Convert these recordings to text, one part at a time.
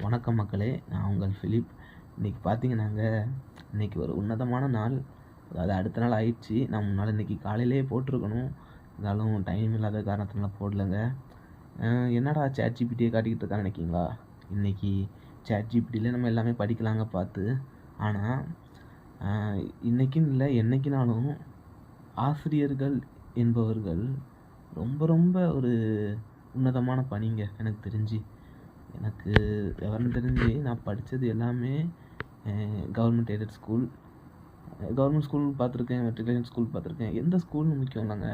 வணக்கம் மக்களே, நான் உங்கள் ஃபிலிப். இன்றைக்கி பார்த்தீங்கன்னாங்க, இன்றைக்கி ஒரு உன்னதமான நாள். அதாவது அடுத்த நாள் ஆயிடுச்சு. நான் முன்னால் இன்றைக்கி காலையிலேயே போட்டிருக்கணும். இருந்தாலும் டைம் இல்லாத காரணத்தினால போடலைங்க. என்னடா ChatGPTயே காட்டிக்கிட்டு இருக்கான்னு நினைக்கிங்களா? இன்றைக்கி ChatGPTலே நம்ம எல்லாமே படிக்கலாங்க பார்த்து. ஆனால் இன்றைக்கின்னு இல்லை, என்றைக்கினாலும் ஆசிரியர்கள் என்பவர்கள் ரொம்ப ரொம்ப ஒரு உன்னதமான பணிங்க. எனக்கு தெரிஞ்சு விவரம் தெரிஞ்சு நான் படித்தது எல்லாமே government aided school. Government school பார்த்துருக்கேன், மெட்ரிகுலேஷன் ஸ்கூல் பார்த்துருக்கேன். எந்த ஸ்கூல்னு முக்கியம் இல்லைங்க.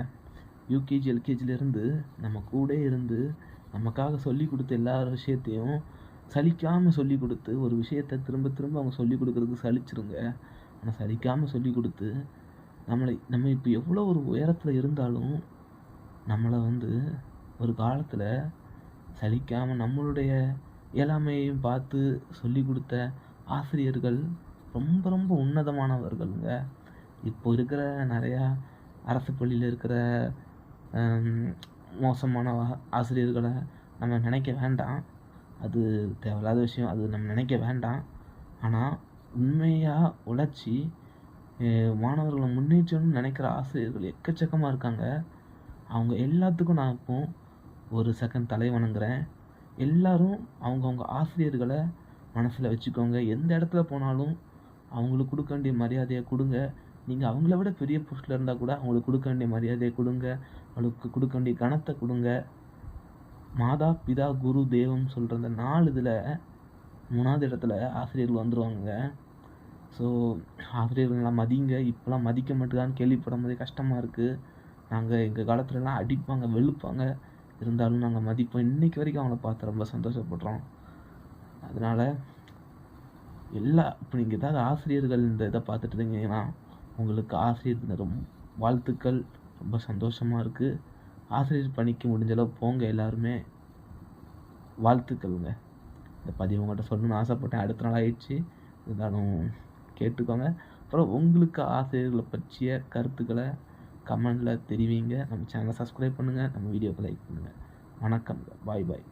யூகேஜி எல்கேஜிலேருந்து நம்ம கூட இருந்து நமக்காக சொல்லி கொடுத்த எல்லா விஷயத்தையும் சலிக்காமல் சொல்லி கொடுத்து, ஒரு விஷயத்தை திரும்ப திரும்ப அவங்க சொல்லி கொடுக்குறதுக்கு சலிச்சிருங்க. ஆனால் சலிக்காமல் சொல்லி கொடுத்து நம்ம இப்போ எவ்வளோ ஒரு உயரத்தில் இருந்தாலும் நம்மளை ஒரு காலத்தில் சலிக்காமல் நம்மளுடைய இயலாமையையும் பார்த்து சொல்லி கொடுத்த ஆசிரியர்கள் ரொம்ப ரொம்ப உன்னதமானவர்களுங்க. இப்போ இருக்கிற நிறையா அரசு பள்ளியில் இருக்கிற மோசமான ஆசிரியர்களை நம்ம நினைக்க வேண்டாம். அது தேவையில்லாத விஷயம், அது நம்ம நினைக்க வேண்டாம். ஆனால் உண்மையாக உழைச்சி மாணவர்களை முன்னேற்றணும்னு நினைக்கிற ஆசிரியர்கள் எக்கச்சக்கமாக இருக்காங்க. அவங்க எல்லாத்துக்கும் நான் இப்போ ஒரு செகண்ட் தலை வணங்குறேன். எல்லோரும் அவங்கவுங்க ஆசிரியர்களை மனசில் வச்சுக்கோங்க. எந்த இடத்துல போனாலும் அவங்களுக்கு கொடுக்க வேண்டிய மரியாதையை கொடுங்க. நீங்கள் அவங்கள விட பெரிய போஸ்ட்டில் இருந்தால் கூட அவங்களுக்கு கொடுக்க வேண்டிய மரியாதையை கொடுங்க. அவங்களுக்கு கொடுக்க வேண்டிய கணத்தை கொடுங்க. மாதா பிதா குரு தெய்வம் சொல்கிற அந்த 4 இதில் 3வது இடத்துல ஆசிரியர்கள் வந்துடுவாங்க. ஸோ ஆசிரியர்கள்லாம் மதிங்க. இப்போலாம் மதிக்க மாட்டேதான்னு கேள்விப்படும் போதே கஷ்டமாக இருக்குது. நாங்கள் எங்கள் காலத்துலலாம் அடிப்பாங்க, வெளுப்பாங்க. இருந்தாலும் நாங்கள் மதிப்போம். இன்றைக்கி வரைக்கும் அவங்கள பார்த்து ரொம்ப சந்தோஷப்படுறோம். அதனால் இப்போ நீங்கள் ஏதாவது ஆசிரியர்கள் இந்த இதை பார்த்துட்டு இருந்தீங்கன்னா உங்களுக்கு ஆசிரியர் ரொம்ப வாழ்த்துக்கள். ரொம்ப சந்தோஷமாக இருக்குது. ஆசிரியர் பணிக்கு முடிஞ்சளவு போங்க. எல்லாருமே வாழ்த்துக்கள்ங்க. இந்த பதிவு உங்கள்கிட்ட சொல்லணும்னு ஆசைப்பட்டேன். அடுத்த நாள் ஆயிடுச்சு. இருந்தாலும் கேட்டுக்கோங்க. அப்புறம் உங்களுக்கு ஆசிரியர்களை பற்றிய கருத்துக்களை கமெண்டில் தெரிவிங்க. நம்ம சேனலை சப்ஸ்கிரைப் பண்ணுங்கள். நம்ம வீடியோக்கு லைக் பண்ணுங்கள். வணக்கம். பாய் பாய்.